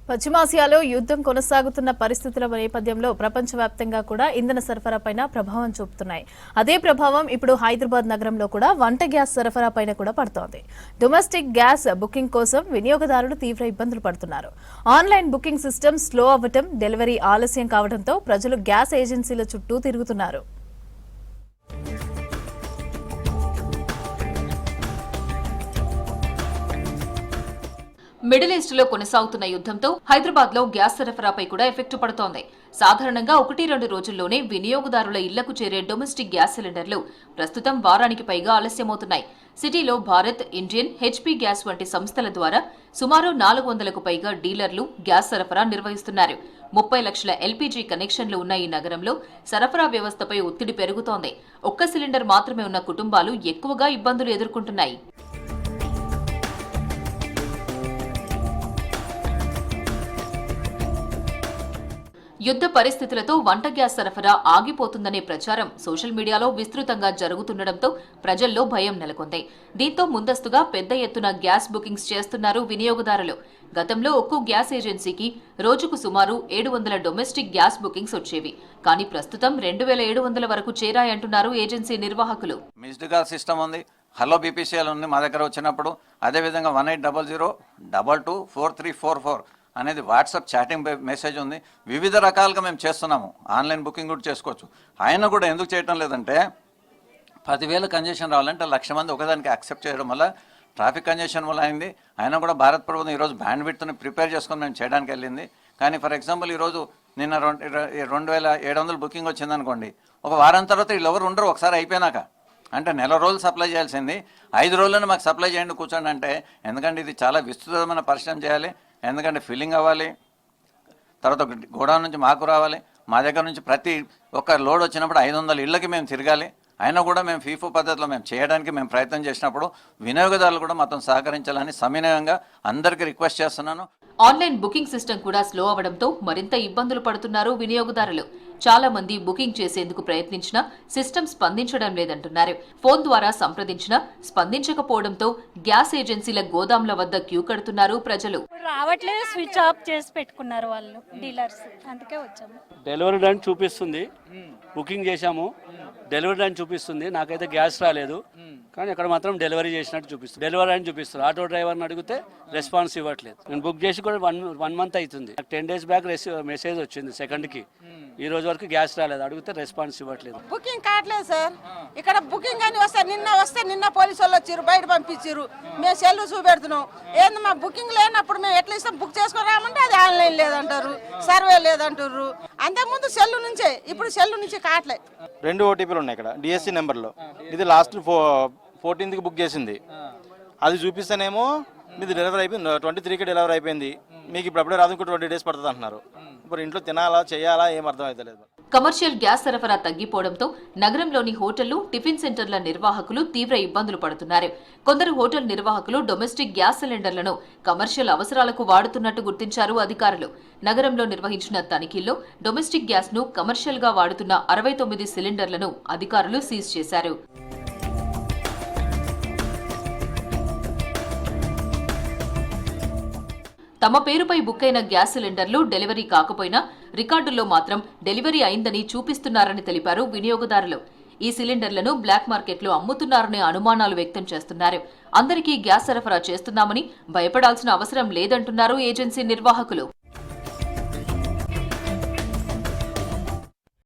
పశ్చిమాసియాలో యుద్ధం కొనసాగుతున్న పరిస్థితుల నేపథ్యంలో ప్రపంచవ్యాప్తంగా కూడా ఇంధన సరఫరాపైన ప్రభావం చూపుతున్నాయి. అదే ప్రభావం ఇప్పుడు హైదరాబాద్ నగరంలో కూడా వంట గ్యాస్ సరఫరాపైన కూడా పడుతోంది. డొమెస్టిక్ గ్యాస్ బుకింగ్ కోసం వినియోగదారులు తీవ్ర ఇబ్బందులు పడుతున్నారు. ఆన్లైన్ బుకింగ్ సిస్టమ్ స్లో అవ్వటం, డెలివరీ ఆలస్యం కావడంతో ప్రజలు గ్యాస్ ఏజెన్సీల చుట్టూ తిరుగుతున్నారు. మిడిల్ ఈస్ట్ లో కొనసాగుతున్న యుద్ధంతో హైదరాబాద్ లో గ్యాస్ సరఫరాపై కూడా ఎఫెక్ట్ పడుతోంది. సాధారణంగా 1-2 రోజుల్లోనే వినియోగదారుల ఇళ్లకు చేరే డొమెస్టిక్ గ్యాస్ సిలిండర్లు ప్రస్తుతం వారానికి పైగా ఆలస్యమవుతున్నాయి. సిటీలో భారత్, ఇండియన్, హెచ్పీ గ్యాస్ వంటి సంస్థల ద్వారా సుమారు 400కు పైగా డీలర్లు గ్యాస్ సరఫరా నిర్వహిస్తున్నారు. 30 లక్షల ఎల్పీజీ కనెక్షన్లు ఉన్న ఈ నగరంలో సరఫరా వ్యవస్థపై ఒత్తిడి పెరుగుతోంది. ఒక్క సిలిండర్ మాత్రమే ఉన్న కుటుంబాలు ఎక్కువగా ఇబ్బందులు ఎదుర్కొంటున్నాయి. యుద్ధ పరిస్థితులతో వంట గ్యాస్ సరఫరా ఆగిపోతుందనే ప్రచారం సోషల్ మీడియాలో విస్తృతంగా జరుగుతుండటంతో ప్రజల్లో భయం నెలకొంది. దీంతో ముందస్తుగా పెద్ద ఎత్తున గ్యాస్ బుకింగ్స్ చేస్తున్నారు వినియోగదారులు. గతంలో ఒక్కో గ్యాస్ ఏజెన్సీకి రోజుకు సుమారు 700 డొమెస్టిక్ గ్యాస్ బుకింగ్స్ వచ్చేవి. కానీ ప్రస్తుతం 2700 వరకు చేరాయంటున్నారు ఏజెన్సీ నిర్వాహకులు. మిస్డ్ కాల్ సిస్టమ్ ఉంది, హలో బీపీసీఎల్ ఉంది మా దగ్గర వచ్చినప్పుడు. అదేవిధంగా 1800-224344 అనేది వాట్సాప్ చాటింగ్ మెసేజ్ ఉంది. వివిధ రకాలుగా మేము చేస్తున్నాము. ఆన్లైన్ బుకింగ్ కూడా చేసుకోవచ్చు. ఆయన కూడా ఎందుకు చేయటం లేదంటే 10,000 కంజెషన్ రావాలంటే 1,00,000 మంది ఒకదానికి యాక్సెప్ట్ చేయడం వల్ల ట్రాఫిక్ కంజెషన్ వల్ల అయింది. ఆయన కూడా భారత్ ప్రభుత్వం ఈరోజు బ్యాండ్ విడ్త్ని ప్రిపేర్ చేసుకొని మేము చేయడానికి వెళ్ళింది. కానీ ఫర్ ఎగ్జాంపుల్ ఈరోజు నిన్న 2,700 బుకింగ్ వచ్చిందనుకోండి, ఒక వారం తర్వాత వీళ్ళు ఎవరు ఉండరు. ఒకసారి అయిపోయినాక అంటే నెల రోజులు సప్లై చేయాల్సింది 5 రోజులను మాకు సప్లై చేయండి కూర్చోండి అంటే, ఎందుకంటే ఇది చాలా విస్తృతమైన పరిశ్రమ చేయాలి. ఎందుకంటే ఫిల్లింగ్ అవ్వాలి, తర్వాత గోడౌన్ నుంచి మాకు రావాలి. మా దగ్గర నుంచి ప్రతి ఒక్క లోడ్ వచ్చినప్పుడు 500 ఇళ్ళకి మేము తిరగాలి. అయినా కూడా మేము ఫీఫో పద్ధతిలో మేము చేయడానికి మేము ప్రయత్నం చేసినప్పుడు వినియోగదారులు కూడా మాతో సహకరించాలని సవినయంగా అందరికీ రిక్వెస్ట్ చేస్తున్నాను. ఆన్లైన్ బుకింగ్ సిస్టమ్ కూడా స్లో అవడంతో మరింత ఇబ్బందులు పడుతున్నారు వినియోగదారులు. చాలా మంది బుకింగ్ చేసేందుకు ప్రయత్నించినా సిస్టమ్ స్పందించడం లేదంటున్నారు. ఫోన్ ద్వారా సంప్రదించినా స్పందించకపోవడంతో గ్యాస్ ఏజెన్సీల గోదాంల వద్ద క్యూ కడుతున్నారు ప్రజలు. రావట్లేదు, స్విచ్ ఆఫ్ చేసి పెట్టుకున్నారు వాళ్ళు డీలర్స్, అందుకే వచ్చాము. డెలివరీ అని చూపిస్తుంది, బుకింగ్ చేశాము, డెలివరీ అని చూపిస్తుంది. నాకైతే గ్యాస్ రాలేదు, కానీ అక్కడ మాత్రం డెలివరీ చేసినట్టు చూపిస్తుంది. డెలివరీ అని చూపిస్తుంది. ఆటో డ్రైవర్ని అడిగితే రెస్పాన్స్ ఇవ్వట్లేదు. నేను బుక్ చేసి కూడా వన్ మంత్ అవుతుంది. 10 days బ్యాక్ మెసేజ్ వచ్చింది 2nd. ఈ రోజు వరకు గ్యాస్ రాలేదు. అడిగితే రెస్పాన్స్ ఇవ్వట్లేదు. బుకింగ్ కావట్లేదు సార్. ఇక్కడ బుకింగ్ అని వస్తే నిన్న పోలీసు వాళ్ళు వచ్చారు, బయట పంపించారు. మేము సెల్ చూపెడుతున్నాం. ఏంది మా బుకింగ్ లేనప్పుడు మేము ఎట్లా ఇస్తాం? బుక్ చేసుకుని రామంటే అది ఆన్లైన్ లేదంటారు, సర్వే లేదంటారు. అంతకుముందు సెల్లు నుంచే, ఇప్పుడు సెల్లు నుంచి కావట్లేదు. 2 OTPలు ఉన్నాయి ఇక్కడ డిఎస్సి నెంబర్లో. ఇది లాస్ట్ 14th బుక్ చేసింది. అది చూపిస్తేనేమో మీది డెలివరీ అయిపోయింది, 23కి డెలివరీ అయిపోయింది, మీకు ఇప్పుడు అప్పుడే రాదు, ఇంకో 20 days పడుతుంది అంటున్నారు. ఇప్పుడు ఇంట్లో తినాలా చేయాలా ఏం అర్థం అవుతలేదు. కమర్షియల్ గ్యాస్ సరఫరా తగ్గిపోవడంతో నగరంలోని హోటళ్లు, టిఫిన్ సెంటర్ల నిర్వాహకులు తీవ్ర ఇబ్బందులు పడుతున్నారు. కొందరు హోటల్ నిర్వాహకులు డొమెస్టిక్ గ్యాస్ సిలిండర్లను కమర్షియల్ అవసరాలకు వాడుతున్నట్టు గుర్తించారు అధికారులు. నగరంలో నిర్వహించిన తనిఖీల్లో డొమెస్టిక్ గ్యాస్ ను కమర్షియల్ గా వాడుతున్న 69 సిలిండర్లను అధికారులు సీజ్ చేశారు. తమ పేరుపై బుక్ అయిన గ్యాస్ సిలిండర్లు డెలివరీ కాకపోయినా రికార్డుల్లో మాత్రం డెలివరీ అయిందని చూపిస్తున్నారని తెలిపారు వినియోగదారులు. ఈ సిలిండర్లను బ్లాక్ మార్కెట్లో అమ్ముతున్నారనే అనుమానాలు వ్యక్తం చేస్తున్నారు. అందరికీ గ్యాస్ సరఫరా చేస్తున్నామని భయపడాల్సిన అవసరం లేదంటున్నారు ఏజెన్సీ నిర్వాహకులు.